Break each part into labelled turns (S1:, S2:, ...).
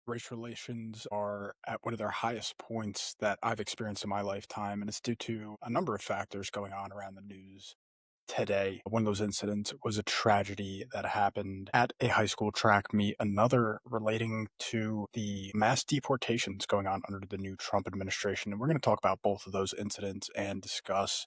S1: Race relations are at one of their highest points that I've experienced in my lifetime, and it's due to a number of factors going on around the news today. One of those incidents was a tragedy that happened at a high school track meet, another relating to the mass deportations going on under the new Trump administration. And we're going to talk about both of those incidents and discuss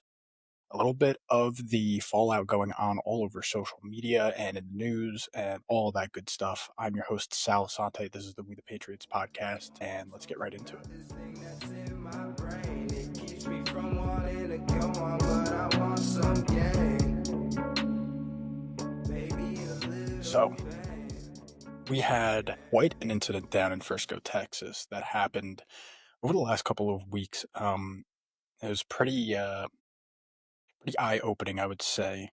S1: a little bit of the fallout going on all over social media and in the news and all that good stuff. I'm your host, Sal Sante. This is the We the Patriots podcast, and let's get right into it.
S2: This thing that's in my brain, it keeps me from wanting to go on, but I want some gain. Maybe a little
S1: So,
S2: fame.
S1: we had quite an incident down in Frisco, Texas that happened over the last couple of weeks. It was pretty eye-opening, I would say,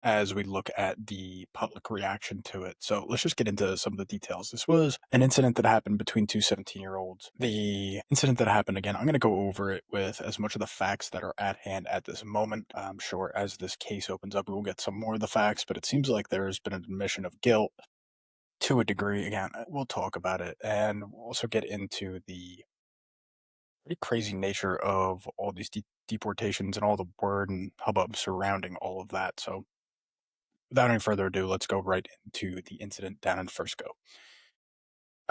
S1: as we look at the public reaction to it. So let's just get into some of the details. This was an incident that happened between two 17-year-olds. The incident that happened, again, I'm going to go over it with as much of the facts that are at hand at this moment. I'm sure as this case opens up, we will get some more of the facts, but it seems like there's been an admission of guilt to a degree. Again, we'll talk about it, and we'll also get into the pretty crazy nature of all these deportations and all the word and hubbub surrounding all of that. So, without any further ado, let's go right into the incident down in Frisco.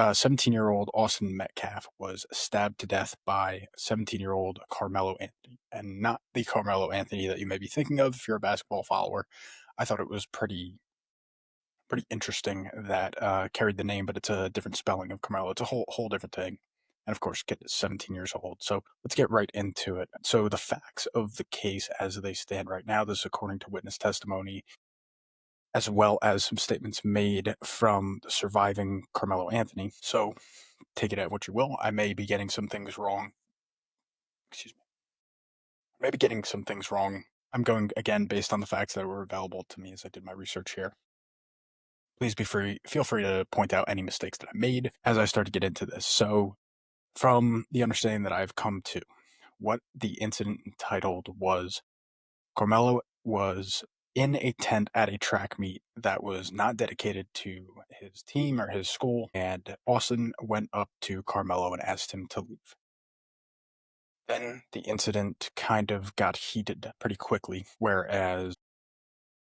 S1: 17-year-old Austin Metcalf was stabbed to death by 17-year-old Carmelo Anthony, and not the Carmelo Anthony that you may be thinking of if you're a basketball follower. I thought it was pretty interesting that carried the name, but it's a different spelling of Carmelo. It's a whole different thing. And of course, kid is 17 years old. So let's get right into it. So the facts of the case as they stand right now, this is according to witness testimony, as well as some statements made from the surviving Carmelo Anthony. So take it at what you will. I may be getting some things wrong. Excuse me. I may be getting some things wrong. I'm going again based on the facts that were available to me as I did my research here. Please feel free to point out any mistakes that I made as I start to get into this. So, from the understanding that I've come to, what the incident entitled was Carmelo was in a tent at a track meet that was not dedicated to his team or his school, and Austin went up to Carmelo and asked him to leave. Then the incident kind of got heated pretty quickly, whereas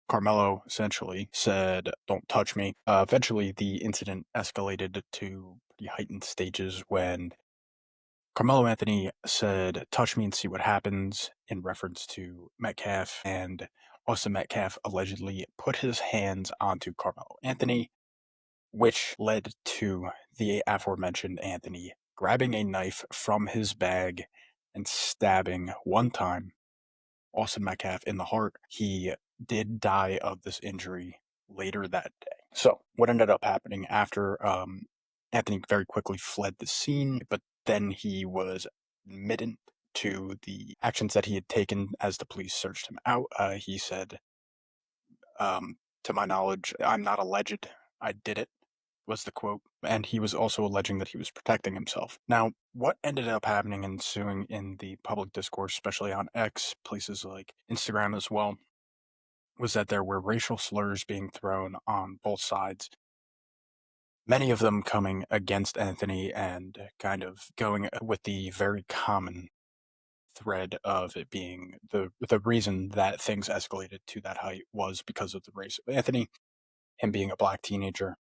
S1: Carmelo essentially said, "Don't touch me." Eventually, the incident escalated to pretty heightened stages when Carmelo Anthony said, "Touch me and see what happens," in reference to Metcalf, and Austin Metcalf allegedly put his hands onto Carmelo Anthony, which led to the aforementioned Anthony grabbing a knife from his bag and stabbing one time Austin Metcalf in the heart. He did die of this injury later that day. So, what ended up happening after Anthony very quickly fled the scene, but then he was admitted to the actions that he had taken as the police searched him out. He said, to my knowledge, "I'm not alleged, I did it," was the quote. And he was also alleging that he was protecting himself. Now, what ended up happening and ensuing in the public discourse, especially on X, places like Instagram as well, was that there were racial slurs being thrown on both sides, many of them coming against Anthony and kind of going with the very common thread of it being the reason that things escalated to that height was because of the race of Anthony, him being a black teenager.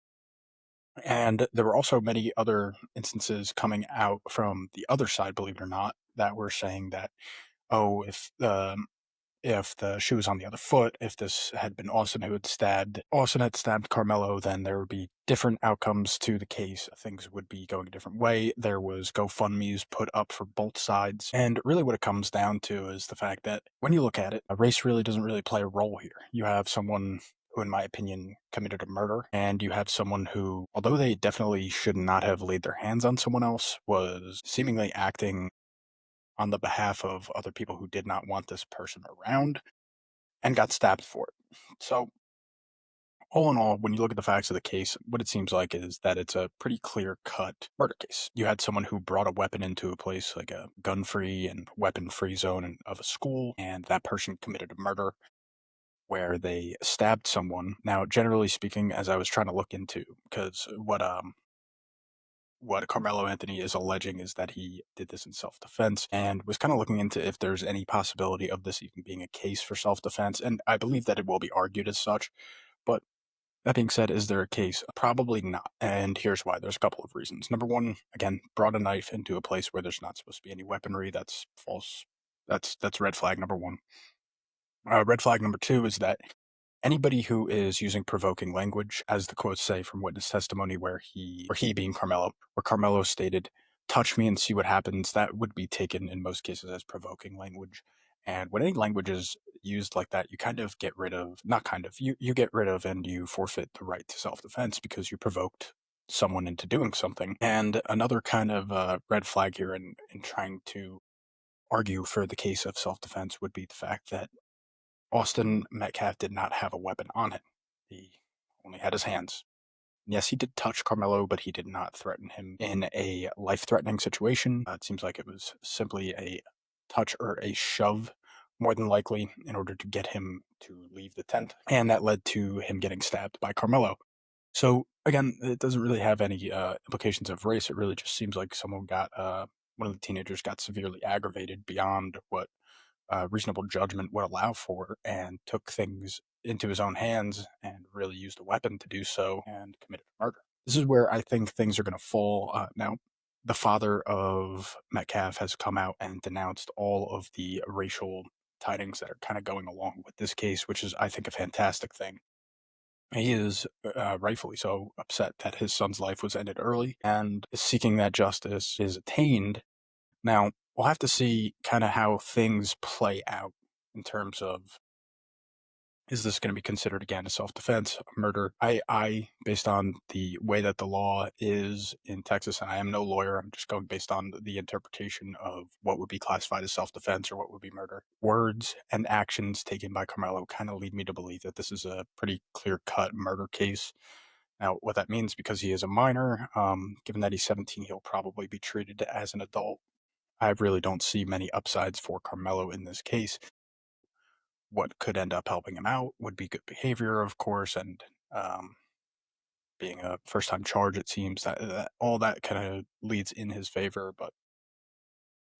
S1: And there were also many other instances coming out from the other side, believe it or not, that were saying that, oh, if the shoe was on the other foot, if this had been Austin had stabbed Carmelo, then there would be different outcomes to the case. Things would be going a different way. There was GoFundMe's put up for both sides. And really what it comes down to is the fact that when you look at it, race really doesn't really play a role here. You have someone who, in my opinion, committed a murder, and you have someone who, although they definitely should not have laid their hands on someone else, was seemingly acting on the behalf of other people who did not want this person around and got stabbed for it. So, all in all, when you look at the facts of the case, what it seems like is that it's a pretty clear cut murder case. You had someone who brought a weapon into a place like a gun free and weapon free zone of a school, and that person committed a murder where they stabbed someone. Now, generally speaking, as I was trying to look into, because what Carmelo Anthony is alleging is that he did this in self-defense, and was kind of looking into if there's any possibility of this even being a case for self-defense. And I believe that it will be argued as such. But that being said, is there a case? Probably not. And here's why. There's a couple of reasons. Number one, again, brought a knife into a place where there's not supposed to be any weaponry. That's false. That's red flag number one. Red flag number two is that anybody who is using provoking language, as the quotes say from witness testimony, where he being Carmelo, where Carmelo stated, "Touch me and see what happens," that would be taken in most cases as provoking language. And when any language is used like that, you kind of get rid of, not kind of, you get rid of and you forfeit the right to self defense because you provoked someone into doing something. And another kind of red flag here in trying to argue for the case of self defense would be the fact that Austin Metcalf did not have a weapon on him. He only had his hands. Yes, he did touch Carmelo, but he did not threaten him in a life threatening situation. It seems like it was simply a touch or a shove, more than likely, in order to get him to leave the tent. And that led to him getting stabbed by Carmelo. So, again, it doesn't really have any implications of race. It really just seems like one of the teenagers got severely aggravated beyond what reasonable judgment would allow for, and took things into his own hands and really used a weapon to do so and committed murder. This is where I think things are going to fall. Now, the father of Metcalf has come out and denounced all of the racial tidings that are kind of going along with this case, which is, I think, a fantastic thing. He is rightfully so upset that his son's life was ended early and is seeking that justice is attained. Now, we'll have to see kind of how things play out in terms of, is this going to be considered again a self-defense, a murder? Based on the way that the law is in Texas, and I am no lawyer, I'm just going based on the interpretation of what would be classified as self-defense or what would be murder. Words and actions taken by Carmelo kind of lead me to believe that this is a pretty clear-cut murder case. Now, what that means, because he is a minor, given that he's 17, he'll probably be treated as an adult. I really don't see many upsides for Carmelo in this case. What could end up helping him out would be good behavior, of course, and um, being a first time charge, it seems that all that kind of leads in his favor. But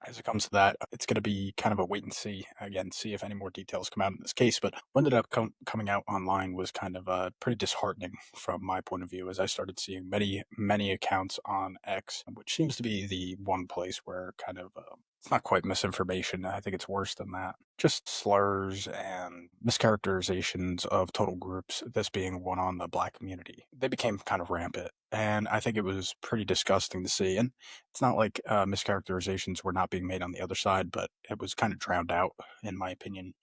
S1: as it comes to that, it's going to be kind of a wait and see. Again, see if any more details come out in this case. But what ended up coming out online was kind of pretty disheartening from my point of view, as I started seeing many accounts on X, which seems to be the one place where kind of it's not quite misinformation. I think it's worse than that. Just slurs and mischaracterizations of total groups, this being one on the black community. They became kind of rampant. And I think it was pretty disgusting to see. And it's not like mischaracterizations were not being made on the other side, but it was kind of drowned out, in my opinion,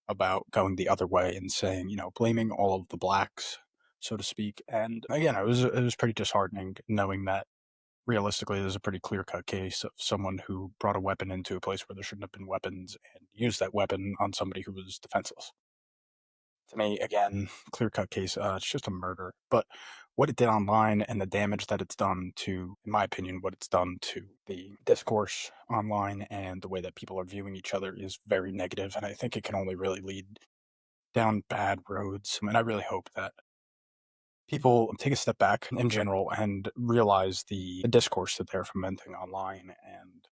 S1: about going the other way and saying, blaming all of the blacks, so to speak. And again, it was pretty disheartening knowing that realistically there's a pretty clear cut case of someone who brought a weapon into a place where there shouldn't have been weapons and used that weapon on somebody who was defenseless. To me, again, clear cut case. It's just a murder. But what it did online and the damage that it's done to, in my opinion, what it's done to the discourse online and the way that people are viewing each other is very negative, and I think it can only really lead down bad roads. And I really hope that people take a step back in general and realize the discourse that they're fomenting online and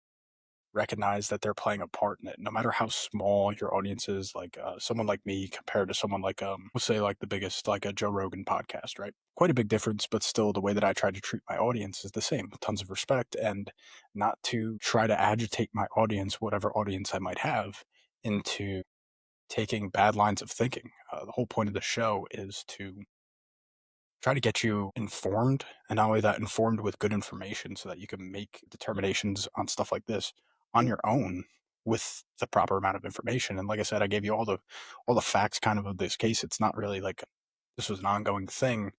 S1: recognize that they're playing a part in it, no matter how small your audience is. Like someone like me compared to someone like we'll say like the biggest, like a Joe Rogan podcast, right? Quite a big difference, but still the way that I try to treat my audience is the same. Tons of respect, and not to try to agitate my audience, whatever audience I might have, into taking bad lines of thinking. The whole point of the show is to try to get you informed, and not only that, informed with good information so that you can make determinations on stuff like this on your own with the proper amount of information. And like I said, I gave you all the facts kind of this case. It's not really like this was an ongoing thing.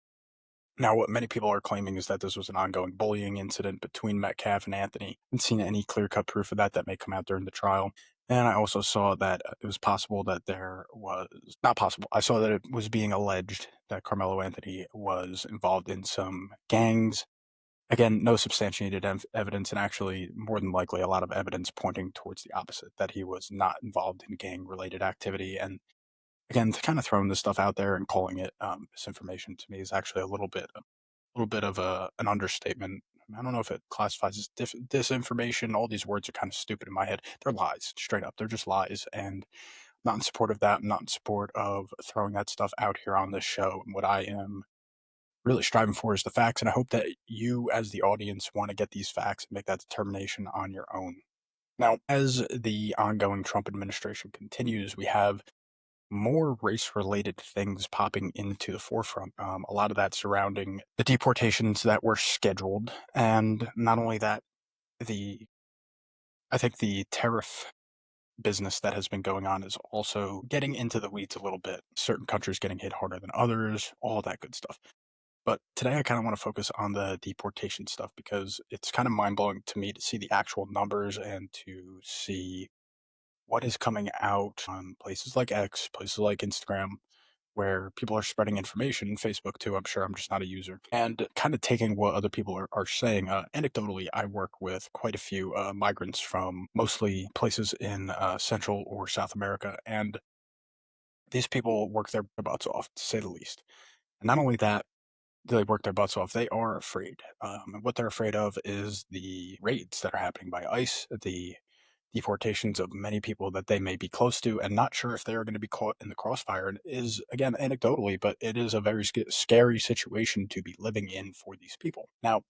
S1: Now, what many people are claiming is that this was an ongoing bullying incident between Metcalf and Anthony. I haven't seen any clear cut proof of that that may come out during the trial. And I also saw that it was possible that there was, not possible, I saw that it was being alleged that Carmelo Anthony was involved in some gangs. Again, no substantiated evidence, and actually, more than likely, a lot of evidence pointing towards the opposite, that he was not involved in gang related activity. And again, to kind of throwing this stuff out there and calling it misinformation, to me is actually a little bit of an understatement. I don't know if it classifies as disinformation. All these words are kind of stupid in my head. They're lies, straight up. They're just lies. And I'm not in support of that. I'm not in support of throwing that stuff out here on this show. And what I am really striving for is the facts. And I hope that you, as the audience, want to get these facts and make that determination on your own. Now, as the ongoing Trump administration continues, we have more race related things popping into the forefront. A lot of that surrounding the deportations that were scheduled. And not only that, the I think the tariff business that has been going on is also getting into the weeds a little bit. Certain countries getting hit harder than others, all that good stuff. But today I kind of want to focus on the deportation stuff because it's kind of mind blowing to me to see the actual numbers and to see what is coming out on places like X, places like Instagram, where people are spreading information, Facebook too, I'm sure I'm just not a user, and kind of taking what other people are saying. Anecdotally, I work with quite a few migrants from mostly places in Central or South America, and these people work their butts off, to say the least. And not only that, they work their butts off, they are afraid. And what they're afraid of is the raids that are happening by ICE, the deportations of many people that they may be close to and not sure if they are going to be caught in the crossfire. And it is, again, anecdotally, but it is a very scary situation to be living in for these people. Now,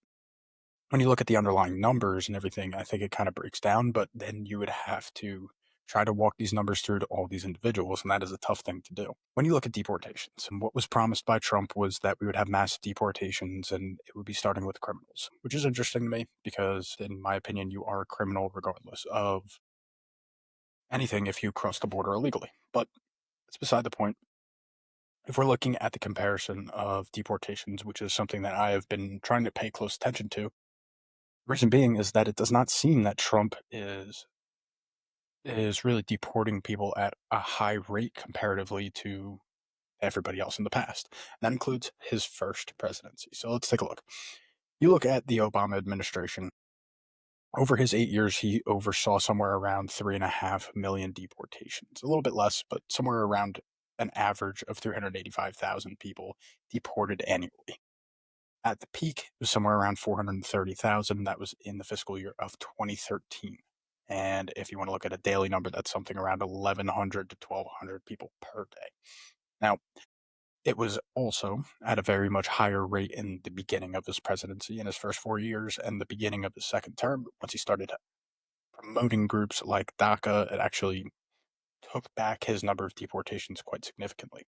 S1: when you look at the underlying numbers and everything, I think it kind of breaks down, but then you would have to try to walk these numbers through to all these individuals, and that is a tough thing to do. When you look at deportations, and what was promised by Trump was that we would have mass deportations and it would be starting with criminals, which is interesting to me because, in my opinion, you are a criminal regardless of anything if you cross the border illegally. But it's beside the point. If we're looking at the comparison of deportations, which is something that I have been trying to pay close attention to, reason being is that it does not seem that Trump is really deporting people at a high rate comparatively to everybody else in the past. That includes his first presidency. So let's take a look. You look at the Obama administration. Over his 8 years, he oversaw somewhere around 3.5 million deportations. A little bit less, but somewhere around an average of 385,000 people deported annually. At the peak, it was somewhere around 430,000. That was in the fiscal year of 2013. And if you want to look at a daily number, that's something around 1,100 to 1,200 people per day. Now, it was also at a very much higher rate in the beginning of his presidency, in his first 4 years, and the beginning of his second term. Once he started promoting groups like DACA, it actually took back his number of deportations quite significantly.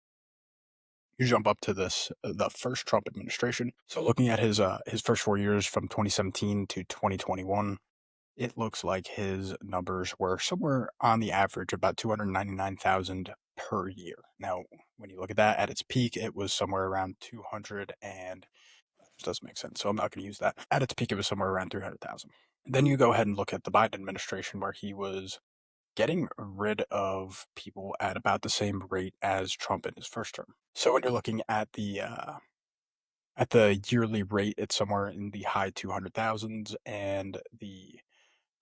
S1: You jump up to the first Trump administration. So looking at his first 4 years from 2017 to 2021, it looks like his numbers were somewhere on the average about 299,000 per year. Now, when you look at that at its peak, it was somewhere around 200 and which doesn't make sense. So I'm not going to use that. At its peak, it was somewhere around 300,000. Then you go ahead and look at the Biden administration, where he was getting rid of people at about the same rate as Trump in his first term. So when you're looking at the yearly rate, it's somewhere in the high 200,000s, and the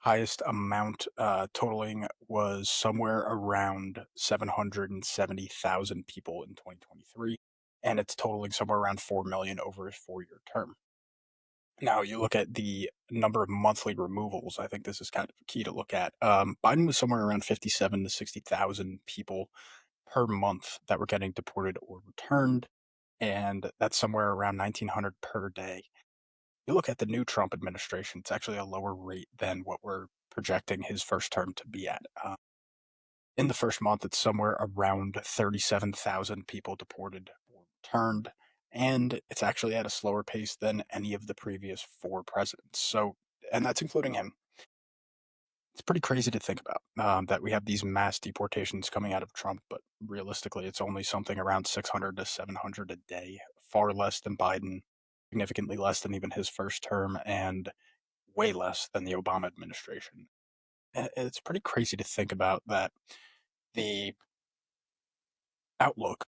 S1: highest amount totaling was somewhere around 770,000 people in 2023, and it's totaling somewhere around 4 million over his 4 year term. Now, you look at the number of monthly removals. I think this is kind of key to look at. Biden was somewhere around 57 to 60,000 people per month that were getting deported or returned, and that's somewhere around 1,900 per day. You look at the new Trump administration, it's actually a lower rate than what we're projecting his first term to be at. In the first month, it's somewhere around 37,000 people deported or returned, and it's actually at a slower pace than any of the previous four presidents. So, and that's including him. It's pretty crazy to think about that we have these mass deportations coming out of Trump, but realistically, it's only something around 600 to 700 a day, far less than Biden, significantly less than even his first term, and way less than the Obama administration. It's pretty crazy to think about that the outlook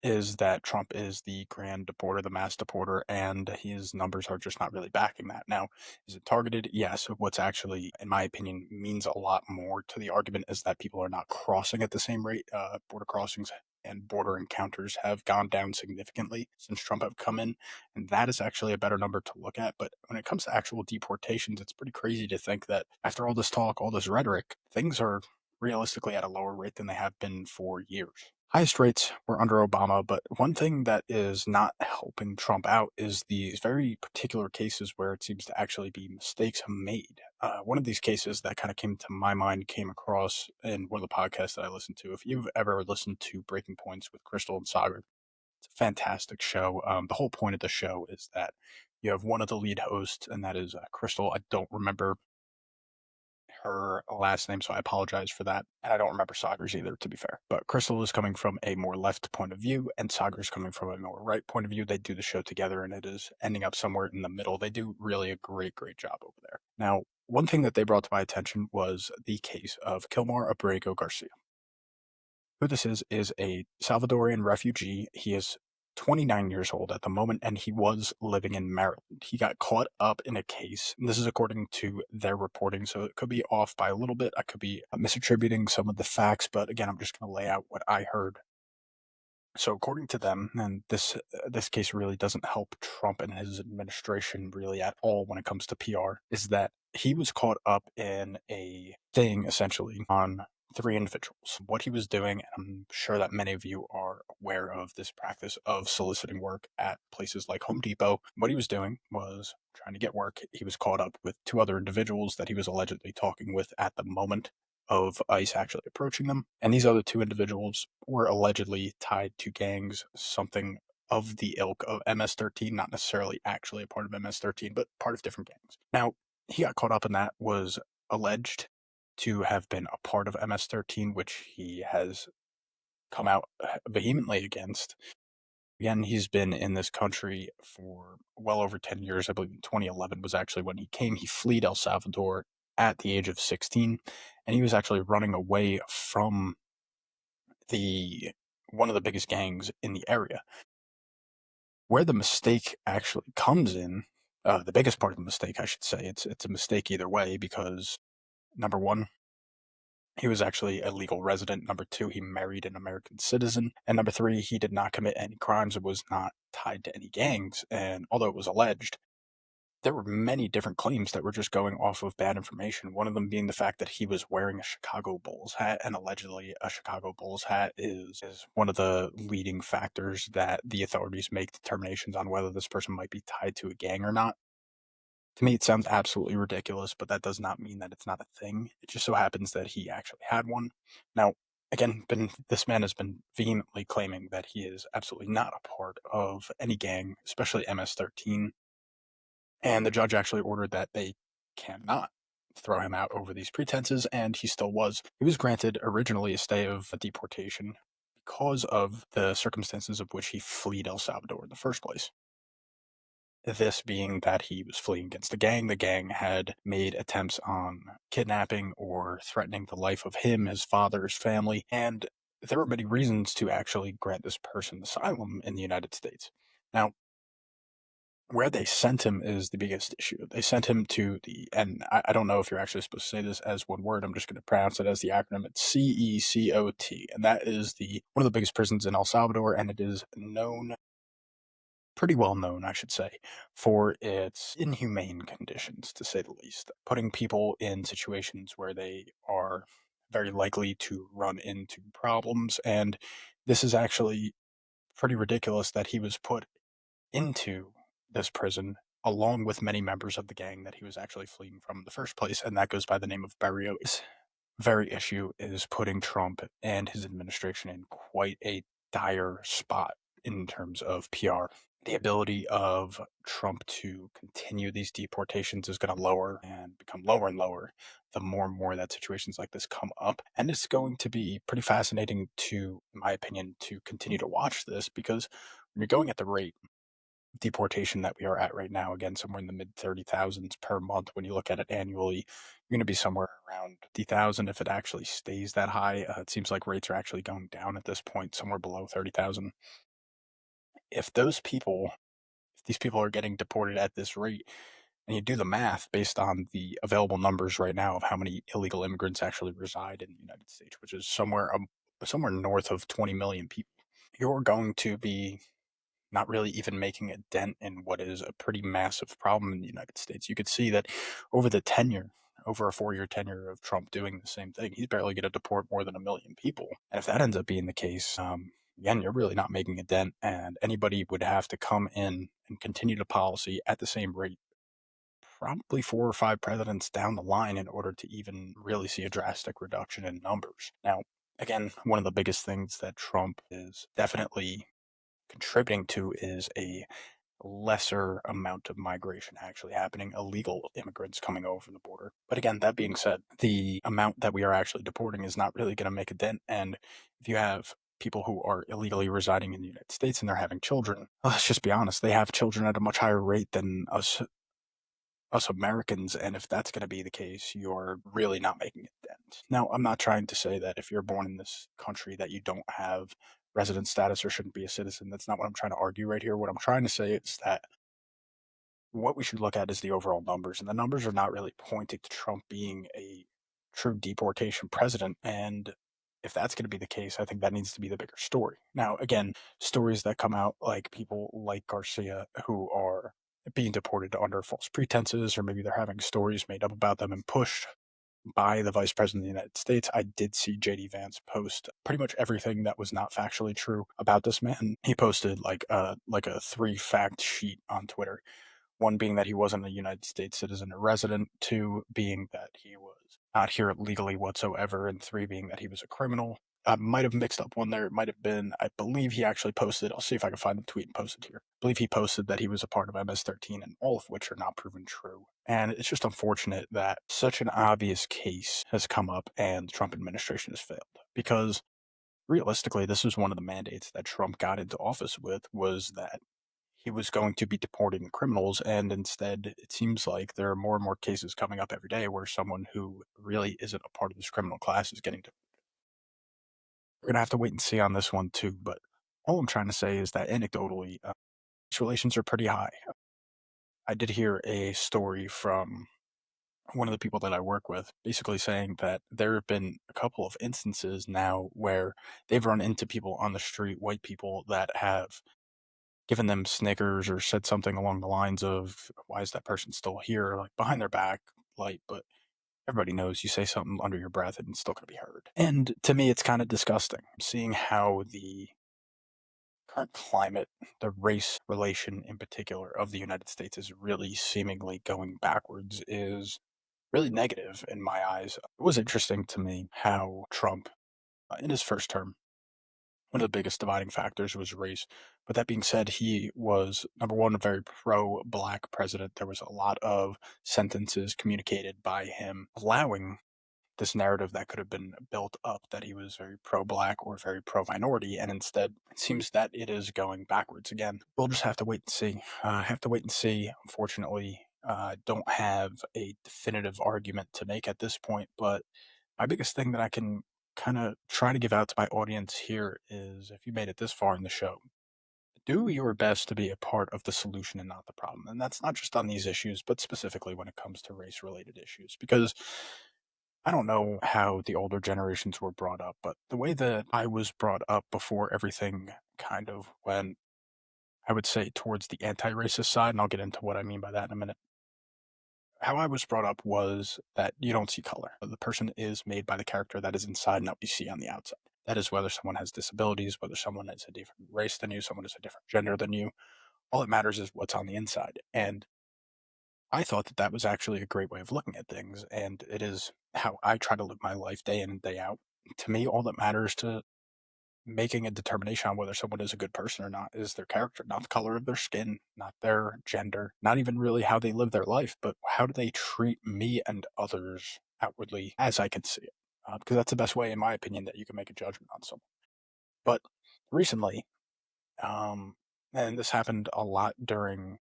S1: is that Trump is the grand deporter, the mass deporter, and his numbers are just not really backing that. Now, is it targeted? Yes. What's actually, in my opinion, means a lot more to the argument is that people are not crossing at the same rate. Border crossings and border encounters have gone down significantly since Trump have come in, and that is actually a better number to look at. But when it comes to actual deportations, it's pretty crazy to think that after all this talk, all this rhetoric, things are realistically at a lower rate than they have been for years. Highest rates were under Obama, but one thing that is not helping Trump out is these very particular cases where it seems to actually be mistakes made. One of these cases that kind of came to my mind came across in one of the podcasts that I listened to. If you've ever listened to Breaking Points with Crystal and Sagar, it's a fantastic show. The whole point of the show is that you have one of the lead hosts, and that is Crystal. I don't remember her last name, so I apologize for that. And I don't remember Sagar's either, to be fair. But Crystal is coming from a more left point of view, and Sagar's coming from a more right point of view. They do the show together, and it is ending up somewhere in the middle. They do really a great, great job over there. Now, one thing that they brought to my attention was the case of Kilmar Abrego Garcia. Who this is a Salvadorian refugee. He is 29 years old at the moment, and he was living in Maryland. He got caught up in a case, and this is according to their reporting, so it could be off by a little bit. I could be misattributing some of the facts, but again, I'm just going to lay out what I heard. So, according to them, and this case really doesn't help Trump and his administration really at all when it comes to PR, is that he was caught up in a thing essentially on three individuals. What he was doing, and I'm sure that many of you are aware of this practice of soliciting work at places like Home Depot. What he was doing was trying to get work. He was caught up with two other individuals that he was allegedly talking with at the moment of ICE actually approaching them. And these other two individuals were allegedly tied to gangs, something of the ilk of MS-13, not necessarily actually a part of MS-13, but part of different gangs. Now, he got caught up in that, was alleged to have been a part of MS-13, which he has come out vehemently against. Again, he's been in this country for well over 10 years. I believe in 2011 was actually when he came. He fled El Salvador at the age of 16, and he was actually running away from the one of the biggest gangs in the area. Where the mistake actually comes in, the biggest part of the mistake, I should say, it's a mistake either way because number one, he was actually a legal resident. Number two, he married an American citizen. And number three, he did not commit any crimes and was not tied to any gangs. And although it was alleged, there were many different claims that were just going off of bad information. One of them being the fact that he was wearing a Chicago Bulls hat, and allegedly a Chicago Bulls hat is one of the leading factors that the authorities make determinations on whether this person might be tied to a gang or not. To me, it sounds absolutely ridiculous, but that does not mean that it's not a thing. It just so happens that he actually had one. Now, again, this man has been vehemently claiming that he is absolutely not a part of any gang, especially MS-13. And the judge actually ordered that they cannot throw him out over these pretenses, and he still was. He was granted originally a stay of deportation because of the circumstances of which he fled El Salvador in the first place. This being that he was fleeing against a gang. The gang had made attempts on kidnapping or threatening the life of him, his father, his family, and there were many reasons to actually grant this person asylum in the United States. Now, where they sent him is the biggest issue. They sent him to and I don't know if you're actually supposed to say this as one word. I'm just going to pronounce it as the acronym. It's CECOT, and that is the one of the biggest prisons in El Salvador, and it is known pretty well known, I should say, for its inhumane conditions, to say the least, putting people in situations where they are very likely to run into problems. And this is actually pretty ridiculous that he was put into this prison along with many members of the gang that he was actually fleeing from in the first place, and that goes by the name of Barrio. This very issue is putting Trump and his administration in quite a dire spot in terms of PR. The ability of Trump to continue these deportations is going to lower and become lower and lower the more and more that situations like this come up. And it's going to be pretty fascinating to, in my opinion, to continue to watch this because when you're going at the rate deportation that we are at right now, again, somewhere in the mid 30,000s per month. When you look at it annually, you're going to be somewhere around 50,000 if it actually stays that high. It seems like rates are actually going down at this point, somewhere below 30,000. If these people are getting deported at this rate, and you do the math based on the available numbers right now of how many illegal immigrants actually reside in the United States, which is somewhere north of 20 million people. you're going to be not really even making a dent in what is a pretty massive problem in the United States. You could see that over the tenure, over a 4 year tenure of Trump doing the same thing, he's barely going to deport more than 1 million people. And if that ends up being the case, again, you're really not making a dent, and anybody would have to come in and continue the policy at the same rate, probably 4 or 5 presidents down the line, in order to even really see a drastic reduction in numbers. Now, again, one of the biggest things that Trump is definitely contributing to is a lesser amount of migration actually happening, illegal immigrants coming over the border. But again, that being said, the amount that we are actually deporting is not really going to make a dent. And if you have people who are illegally residing in the United States and they're having children, let's just be honest, they have children at a much higher rate than us Americans, and if that's going to be the case, you're really not making a dent. Now, I'm not trying to say that if you're born in this country that you don't have resident status or shouldn't be a citizen. That's not what I'm trying to argue right here. What I'm trying to say is that what we should look at is the overall numbers, and the numbers are not really pointing to Trump being a true deportation president. And if that's going to be the case, I think that needs to be the bigger story. Now, again, stories that come out like people like Garcia who are being deported under false pretenses, or maybe they're having stories made up about them and pushed by the vice president of the United States. I did see JD Vance post pretty much everything that was not factually true about this man. He posted like a 3 fact sheet on Twitter, one being that he wasn't a United States citizen or resident, two being that he was not here legally whatsoever, and three being that he was a criminal. I might have mixed up one there. It might have been, I believe he actually posted, I'll see if I can find the tweet and post it here. I believe he posted that he was a part of MS-13, and all of which are not proven true. And it's just unfortunate that such an obvious case has come up and the Trump administration has failed. Because realistically, this was one of the mandates that Trump got into office with, was that he was going to be deporting criminals, and instead it seems like there are more and more cases coming up every day where someone who really isn't a part of this criminal class is getting deported. We're gonna have to wait and see on this one too, but all I'm trying to say is that anecdotally, these relations are pretty high. I did hear a story from one of the people that I work with, basically saying that there have been a couple of instances now where they've run into people on the street, white people, that have given them Snickers or said something along the lines of, "Why is that person still here?" Like behind their back, like, but everybody knows you say something under your breath and it's still going to be heard. And to me, it's kind of disgusting seeing how the current climate, the race relation in particular of the United States, is really seemingly going backwards, is really negative in my eyes. It was interesting to me how Trump, in his first term, one of the biggest dividing factors was race. But that being said, he was, number one, a very pro black president. There was a lot of sentences communicated by him allowing this narrative that could have been built up that he was very pro black or very pro minority. And instead, it seems that it is going backwards again. We'll just have to wait and see. Have to wait and see. Unfortunately, I don't have a definitive argument to make at this point, but my biggest thing that I can kind of try to give out to my audience here is, if you made it this far in the show, do your best to be a part of the solution and not the problem. And that's not just on these issues, but specifically when it comes to race related issues. Because I don't know how the older generations were brought up, but the way that I was brought up before everything kind of went, I would say, towards the anti racist side, and I'll get into what I mean by that in a minute. How I was brought up was that you don't see color. The person is made by the character that is inside, not what you see on the outside. That is whether someone has disabilities, whether someone is a different race than you, someone is a different gender than you. All that matters is what's on the inside. And I thought that that was actually a great way of looking at things. And it is how I try to live my life day in and day out. To me, all that matters to making a determination on whether someone is a good person or not is their character, not the color of their skin, not their gender, not even really how they live their life, but how do they treat me and others outwardly as I can see it. Because that's the best way, in my opinion, that you can make a judgment on someone. But recently, um, and this happened a lot during,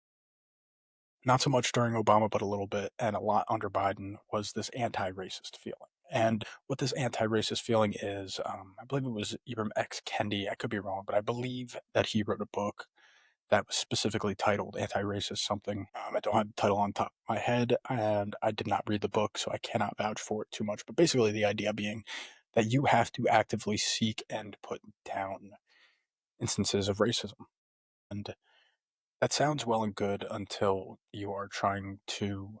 S1: not so much during Obama, but a little bit, and a lot under Biden, was this anti racist feeling. And what this anti racist feeling is, I believe it was Ibram X. Kendi, I could be wrong, but I believe that he wrote a book that was specifically titled Anti Racist something. I don't have the title on top of my head, and I did not read the book, so I cannot vouch for it too much. But basically, the idea being that you have to actively seek and put down instances of racism. And that sounds well and good until you are trying to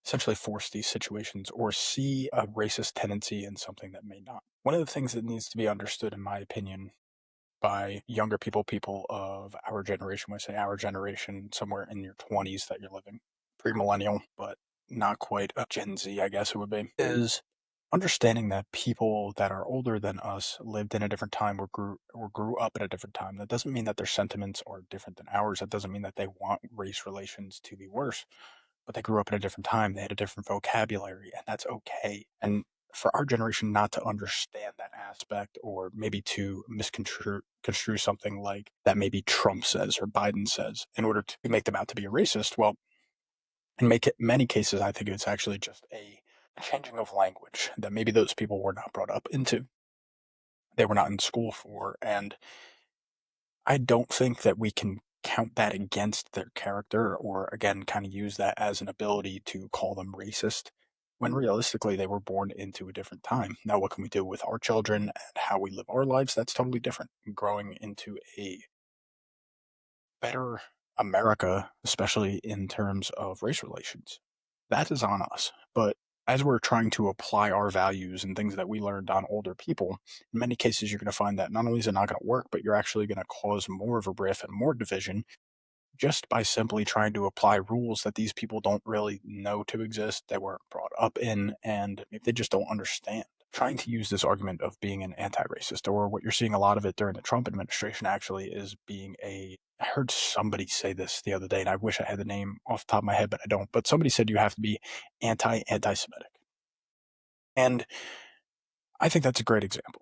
S1: essentially force these situations or see a racist tendency in something that may not. One of the things that needs to be understood, in my opinion, by younger people, people of our generation, when I say our generation, somewhere in your 20s that you're living, pre-millennial, but not quite a Gen Z, I guess it would be, is understanding that people that are older than us lived in a different time or grew up at a different time. That doesn't mean that their sentiments are different than ours. That doesn't mean that they want race relations to be worse, but they grew up at a different time. They had a different vocabulary, and that's okay. And for our generation not to understand that aspect, or maybe to misconstrue something like that maybe Trump says or Biden says in order to make them out to be a racist, well, in many cases, I think it's actually just a changing of language that maybe those people were not brought up into. They were not in school for. And I don't think that we can count that against their character or, again, kind of use that as an ability to call them racist when realistically they were born into a different time. Now, what can we do with our children and how we live our lives? That's totally different. Growing into a better America, especially in terms of race relations, that is on us. But as we're trying to apply our values and things that we learned on older people, in many cases, you're going to find that not only is it not going to work, but you're actually going to cause more of a rift and more division just by simply trying to apply rules that these people don't really know to exist, they weren't brought up in, and they just don't understand. Trying to use this argument of being an anti-racist, or what you're seeing a lot of it during the Trump administration actually is being a. I heard somebody say this the other day, and I wish I had the name off the top of my head, but I don't. But somebody said you have to be anti-Semitic, and I think that's a great example.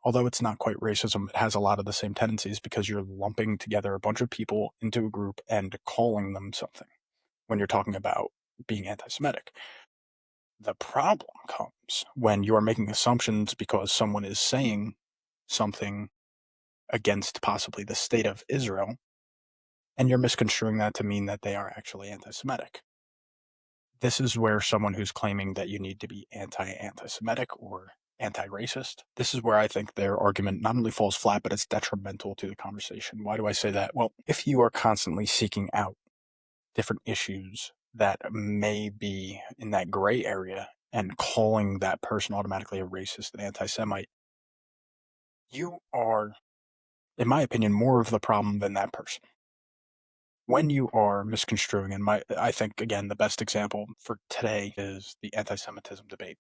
S1: Although it's not quite racism, it has a lot of the same tendencies because you're lumping together a bunch of people into a group and calling them something when you're talking about being anti Semitic. The problem comes when you are making assumptions because someone is saying something against possibly the state of Israel, and you're misconstruing that to mean that they are actually anti Semitic. This is where someone who's claiming that you need to be anti Semitic or anti racist, this is where I think their argument not only falls flat, but it's detrimental to the conversation. Why do I say that? Well, if you are constantly seeking out different issues that may be in that gray area and calling that person automatically a racist and anti Semite, you are, in my opinion, more of the problem than that person. When you are misconstruing, and I think again the best example for today is the anti-Semitism debate.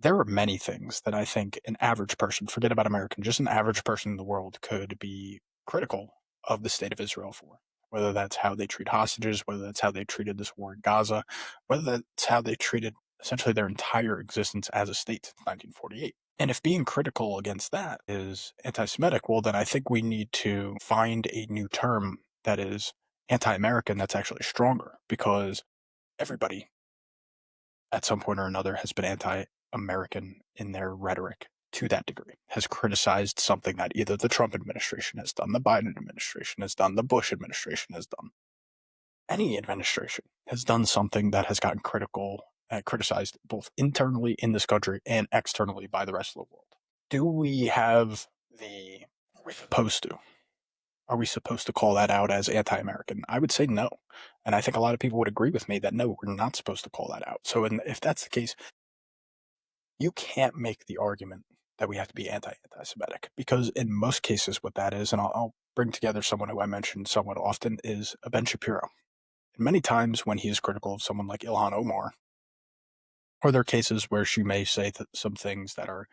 S1: There are many things that I think an average person, forget about American, just an average person in the world could be critical of the state of Israel for. Whether that's how they treat hostages, whether that's how they treated this war in Gaza, whether that's how they treated essentially their entire existence as a state since 1948. And if being critical against that is anti Semitic, well, then I think we need to find a new term that is anti American that's actually stronger because everybody at some point or another has been anti-American in their rhetoric to that degree, has criticized something that either the Trump administration has done, the Biden administration has done, the Bush administration has done. Any administration has done something that has gotten criticized both internally in this country and externally by the rest of the world. Do we have the, are we supposed to? Are we supposed to call that out as anti American? I would say no. And I think a lot of people would agree with me that no, we're not supposed to call that out. So, if that's the case, you can't make the argument that we have to be anti-Semitic because in most cases, what that is, and I'll bring together someone who I mention somewhat often, is Ben Shapiro. And many times when he is critical of someone like Ilhan Omar, are there cases where she may say some things that are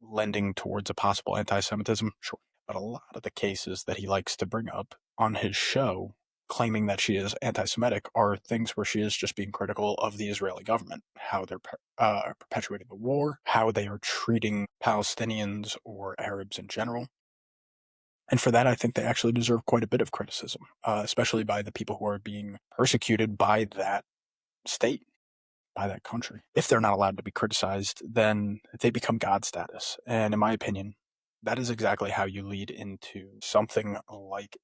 S1: lending towards a possible anti-Semitism? Sure. But a lot of the cases that he likes to bring up on his show, claiming that she is anti-Semitic, are things where she is just being critical of the Israeli government, how they're perpetuating the war, how they are treating Palestinians or Arabs in general. And for that, I think they actually deserve quite a bit of criticism, especially by the people who are being persecuted by that state, by that country. If they're not allowed to be criticized, then they become God status. And in my opinion, that is exactly how you lead into something like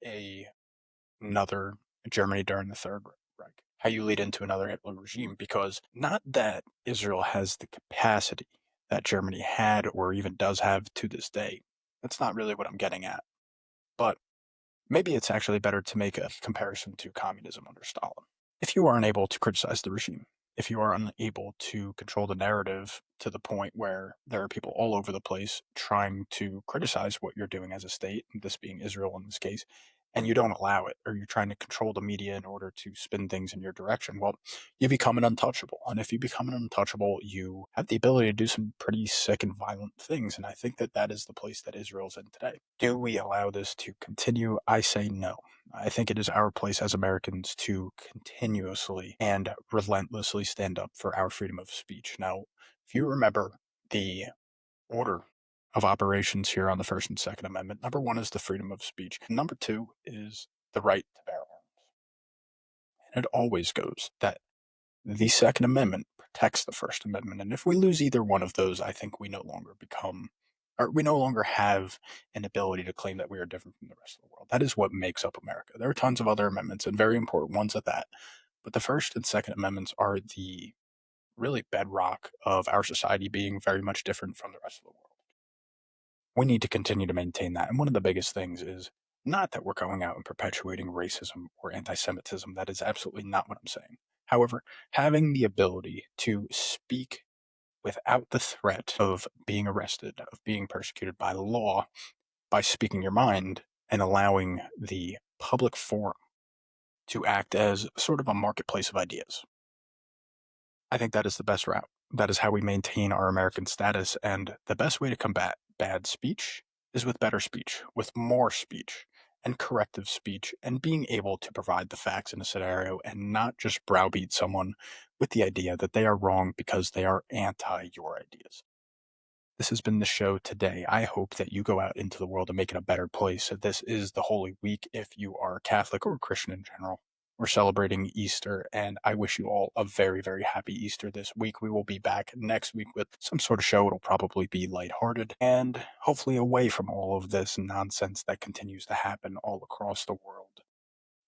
S1: another Germany during the Third Reich, how you lead into another Hitler regime, because not that Israel has the capacity that Germany had or even does have to this day. That's not really what I'm getting at. But maybe it's actually better to make a comparison to communism under Stalin. If you are unable to criticize the regime, if you are unable to control the narrative to the point where there are people all over the place trying to criticize what you're doing as a state, this being Israel in this case, and you don't allow it, or you're trying to control the media in order to spin things in your direction, well, you become an untouchable. And if you become an untouchable, you have the ability to do some pretty sick and violent things. And I think that that is the place that Israel's in today. Do we allow this to continue? I say no. I think it is our place as Americans to continuously and relentlessly stand up for our freedom of speech. Now, if you remember the order of operations here on the First and Second Amendment, number one is the freedom of speech. Number two is the right to bear arms. And it always goes that the Second Amendment protects the First Amendment. And if we lose either one of those, I think we no longer become, or we no longer have an ability to claim that we are different from the rest of the world. That is what makes up America. There are tons of other amendments and very important ones at that. But the First and Second Amendments are the really bedrock of our society being very much different from the rest of the world. We need to continue to maintain that. And one of the biggest things is not that we're going out and perpetuating racism or anti Semitism. That is absolutely not what I'm saying. However, having the ability to speak without the threat of being arrested, of being persecuted by law, by speaking your mind and allowing the public forum to act as sort of a marketplace of ideas. I think that is the best route. That is how we maintain our American status. And the best way to combat bad speech is with better speech, with more speech, and corrective speech, and being able to provide the facts in a scenario and not just browbeat someone with the idea that they are wrong because they are anti your ideas. This has been the show today. I hope that you go out into the world and make it a better place. This is the Holy Week if you are Catholic or Christian in general. We're celebrating Easter, and I wish you all a very, very happy Easter this week. We will be back next week with some sort of show. It'll probably be lighthearted and hopefully away from all of this nonsense that continues to happen all across the world.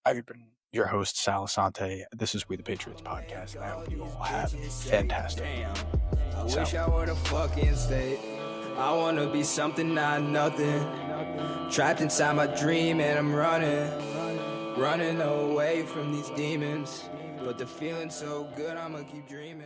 S1: I've been your host, Sal Asante. This is We the Patriots podcast, and I hope you all have a fantastic week.
S2: I wish I were the fucking state. I wanna be something, not nothing. Trapped inside my dream and I'm running away from these demons. But the feeling's so good, I'ma keep dreaming.